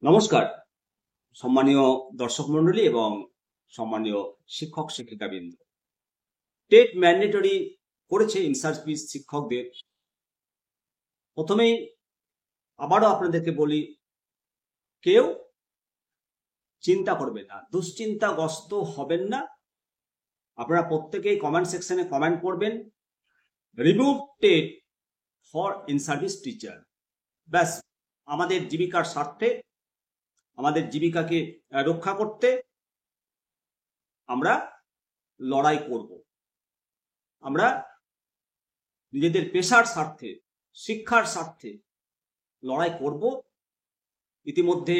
নমস্কার সম্মানীয় দর্শক মণ্ডলী এবং সম্মানীয় শিক্ষক শিক্ষিকাবৃন্দ। টেট ম্যান্ডেটরি করেছে ইন সার্ভিস শিক্ষকদের। প্রথমেই আবারও আপনাদেরকে বলি, কেউ চিন্তা করবেন না, দুশ্চিন্তাগ্রস্ত হবেন না। আপনারা প্রত্যেকেই কমেন্ট সেকশনে কমেন্ট করবেন, remove TET for in service teacher. ব্যাস, আমাদের জীবিকার স্বার্থে, আমাদের জীবিকাকে রক্ষা করতে আমরা লড়াই করব। আমরা নিজেদের পেশার স্বার্থে, শিক্ষার স্বার্থে লড়াই করব। ইতিমধ্যে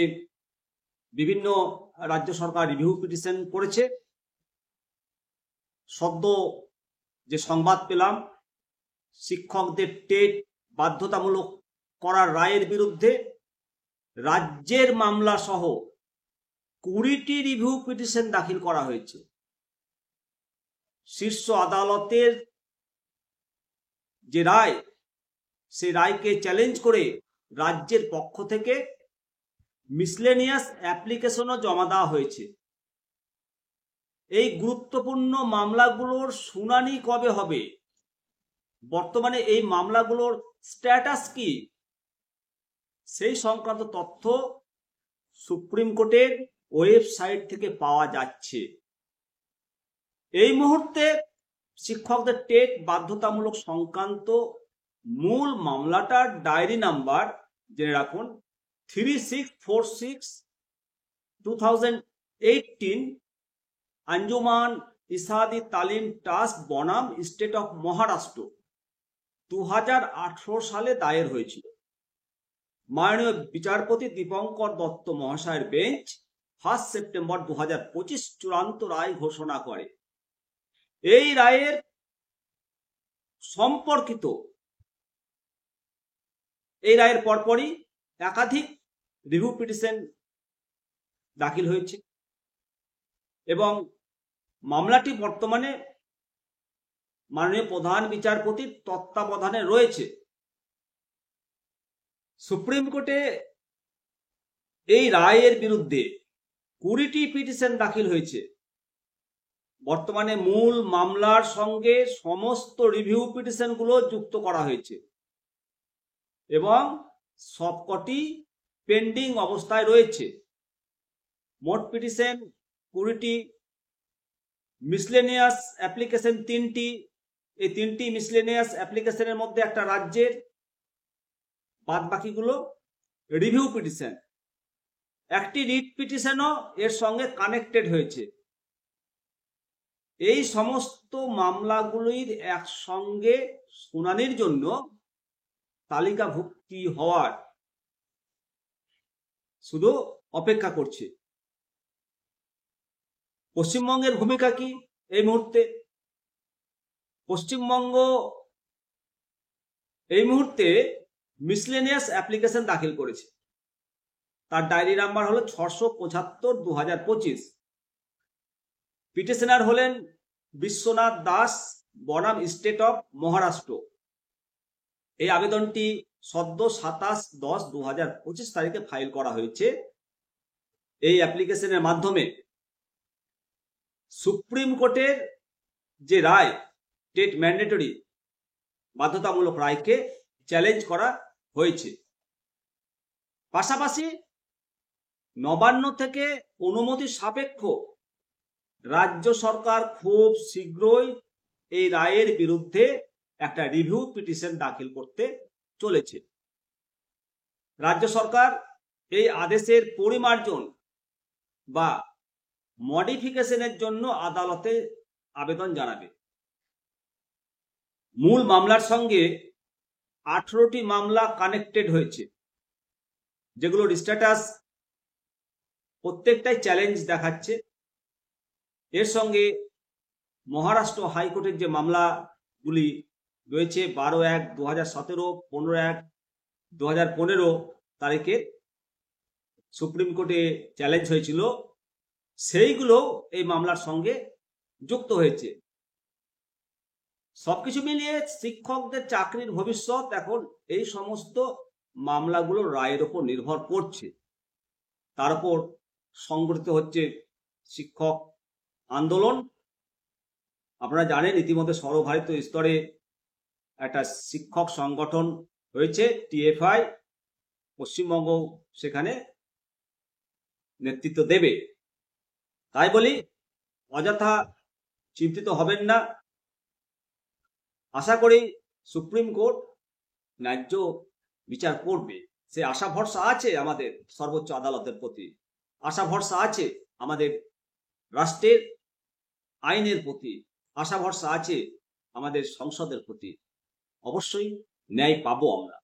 বিভিন্ন রাজ্য সরকার রিভিউ পিটিশন করেছে। সদ্য যে সংবাদ পেলাম, শিক্ষকদের টেট বাধ্যতামূলক করার রায়ের বিরুদ্ধে রাজ্যের মামলা সহ 20টি রিভিউ পিটিশন দাখিল করা হয়েছে। শীর্ষ আদালতের যে রায়, সেই রায়কে চ্যালেঞ্জ করে রাজ্যের পক্ষ থেকে মিসলেনিয়াস অ্যাপ্লিকেশনও জমা দেওয়া হয়েছে। এই গুরুত্বপূর্ণ মামলাগুলোর শুনানি কবে হবে, বর্তমানে এই মামলাগুলোর স্ট্যাটাস কি, সেই সংক্রান্ত তথ্য সুপ্রিম কোর্টের ওয়েবসাইট থেকে পাওয়া যাচ্ছে। এই মুহূর্তে শিক্ষকদের টেট বাধ্যতামূলক সংক্রান্ত মূল মামলাটার ডায়েরি নাম্বার জেনে রাখুন, 3646/2018, আঞ্জুমান ইসাদি তালিম ট্রাস্ট, বনাম, স্টেট অফ মহারাষ্ট্র, 2018 সালে দায়ের হয়েছিল। মাননীয় বিচারপতি দীপঙ্কর দত্ত মহাশয়ের বেঞ্চ 1 সেপ্টেম্বর 2025 চূড়ান্ত রায় ঘোষণা করে। এই রায়ের সম্পর্কিত এই রায়ের পরপরই একাধিক রিভিউ পিটিশন দাখিল হয়েছে এবং মামলাটি বর্তমানে মাননীয় প্রধান বিচারপতির তত্ত্বাবধানে রয়েছে। সুপ্রিম কোর্টে এই রায়ের বিরুদ্ধে 20টি পিটিশন দাখিল হয়েছে। বর্তমানে মূল মামলার সঙ্গে সমস্ত রিভিউ পিটিশনগুলো যুক্ত করা হয়েছে এবং সবকটি পেন্ডিং অবস্থায় রয়েছে। মোট পিটিশন 20টি, মিসলেনিয়াস অ্যাপ্লিকেশন 3টি। এই 3টি মিসলেনিয়াস অ্যাপ্লিকেশনের মধ্যে একটা রাজ্যের, বাদ বাকিগুলো রিভিউ পিটিশন। একটি রিট পিটিশনও এর সঙ্গে কানেক্টেড হয়েছে। এই সমস্ত মামলাগুলির একসঙ্গে শুনানির জন্য তালিকাভুক্তি হওয়ার শুধু অপেক্ষা করছে। পশ্চিমবঙ্গের ভূমিকা কি এই মুহূর্তে? পশ্চিমবঙ্গ এই মুহূর্তে মিসলেনিয়াস অ্যাপ্লিকেশন দাখিল করেছে। তার ডায়েরি নাম্বার হলো 675/2025। পিটিশনার হলেন বিশ্বনাথ দাস, বনাম, স্টেট অফ মহারাষ্ট্র। এই আবেদনটি সদ্য 27/10/2025 তারিখে ফাইল করা হয়েছে। এই অ্যাপ্লিকেশনের মাধ্যমে সুপ্রিম কোর্টের যে রায়, টেট ম্যান্ডেটরি বাধ্যতামূলক রায়কে চ্যালেঞ্জ করা হয়েছে। পাশাপাশি নবান্ন থেকে অনুমতি সাপেক্ষ রাজ্য সরকার খুব শীঘ্রই এই রায়ের বিরুদ্ধে একটা রিভিউ পিটিশন দাখিল করতে চলেছে। রাজ্য সরকার এই আদেশের পরিমার্জন বা মডিফিকেশনের জন্য আদালতে আবেদন জানাবে। মূল মামলার সঙ্গে 18টি মামলা কানেক্টেড হয়েছে, যেগুলোর স্ট্যাটাস প্রত্যেকটাই চ্যালেঞ্জ দেখাচ্ছে। এর সঙ্গে মহারাষ্ট্র হাইকোর্টের যে মামলাগুলি রয়েছে 12/1/2017, 15/1/2015 তারিখে সুপ্রিম কোর্টে চ্যালেঞ্জ হয়েছিল, সেইগুলো এই মামলার সঙ্গে যুক্ত হয়েছে। সবকিছু মিলিয়ে শিক্ষকদের চাকরির ভবিষ্যৎ এখন এই সমস্ত মামলাগুলোর রায়ের উপর নির্ভর করছে। তার উপর সংগঠিত হচ্ছে শিক্ষক আন্দোলন। আপনারা জানেন ইতিমধ্যে সর্বভারতীয় স্তরে একটা শিক্ষক সংগঠন হয়েছে টিএফআই, পশ্চিমবঙ্গ সেখানে নেতৃত্ব দেবে। তাই বলি অযথা চিন্তিত হবেন না। আশা করি সুপ্রিম কোর্ট ন্যায্য বিচার করবে, সে আশা ভরসা আছে আমাদের সর্বোচ্চ আদালতের প্রতি, আশা ভরসা আছে আমাদের রাষ্ট্রের আইনের প্রতি, আশা ভরসা আছে আমাদের সংসদের প্রতি। অবশ্যই ন্যায় পাবো আমরা।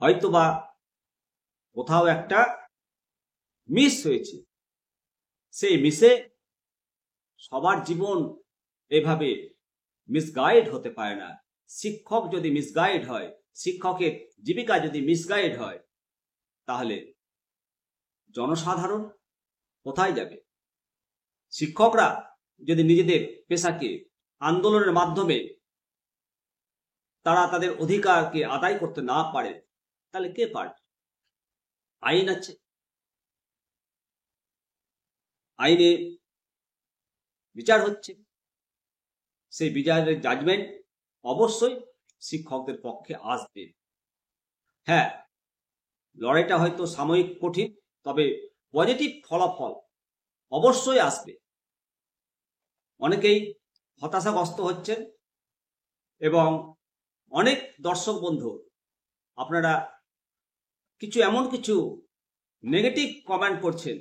হয়তোবা কোথাও একটা মিস হয়েছে, সেই মিসে সবার জীবন এভাবে মিসগাইড হতে পারে না। শিক্ষক যদি মিসগাইড হয়, শিক্ষকের জীবিকা যদি মিসগাইড হয়, তাহলে জনসাধারণ কোথায় যাবে? শিক্ষকরা যদি নিজেদের পেশাকে আন্দোলনের মাধ্যমে তারা তাদের অধিকারকে আদায় করতে না পারে, তাহলে কে পারবে? আইন আছে, আইনে বিচার হচ্ছে, সেই বিচারের জাজমেন্ট অবশ্যই শিক্ষকদের পক্ষে আসবে। হ্যাঁ, লড়াইটা হয়তো সাময়িক কঠিন, তবে পজিটিভ ফলাফল অবশ্যই আসবে। অনেকেই হতাশাগ্রস্ত হচ্ছেন এবং অনেক দর্শক বন্ধু আপনারা এমন কিছু নেগেটিভ কমেন্ট করছেন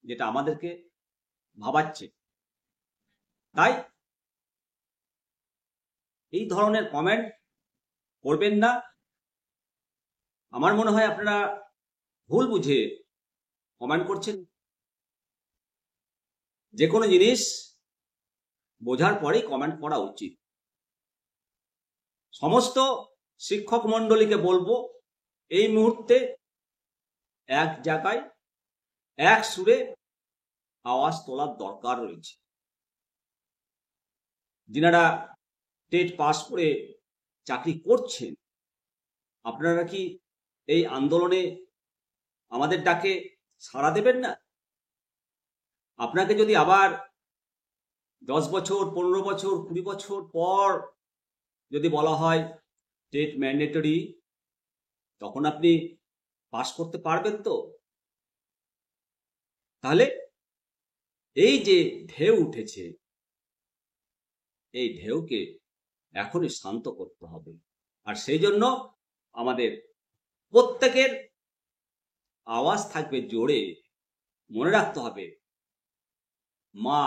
যেটা আমাদেরকে ভাবাচ্ছে। তাই এই ধরনের কমেন্ট করবেন না। আমার মনে হয় আপনারা ভুল বুঝে কমেন্ট করছেন। যে কোনো জিনিস বোঝার পরেই কমেন্ট করা উচিত। সমস্ত শিক্ষক মণ্ডলীকে বলবো, এই মুহূর্তে এক জায়গায় এক সুরে আওয়াজ তোলার দরকার রয়েছে। যিনারা টেট পাস করে চাকরি করছেন, আপনারা কি এই আন্দোলনে আমাদের ডাকে সাড়া দেবেন না? আপনাকে যদি আবার 10 বছর, 15 বছর, 20 বছর পর যদি বলা হয় টেট ম্যান্ডেটরি, তখন আপনি পাস করতে পারবেন তো? তাহলে এই যে ঢেউ উঠেছে, এই ঢেউকে এখনই শান্ত করতে হবে। আর সেই জন্য আমাদের প্রত্যেকের আওয়াজ থাকবে জোরে। মনে রাখতে হবে, মা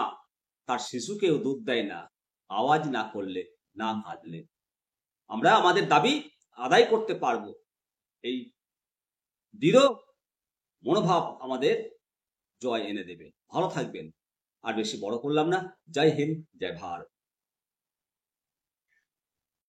তার শিশুকেও দুধ দেয় না আওয়াজ না করলে, না কাঁদলে। আমরা আমাদের দাবি আদায় করতে পারবো, এই দৃঢ় মনোভাব আমাদের জয় এনে দেবে। ভালো থাকবেন। আর বেশি বড় করলাম না। জয় হিন্দ, জয় ভারত।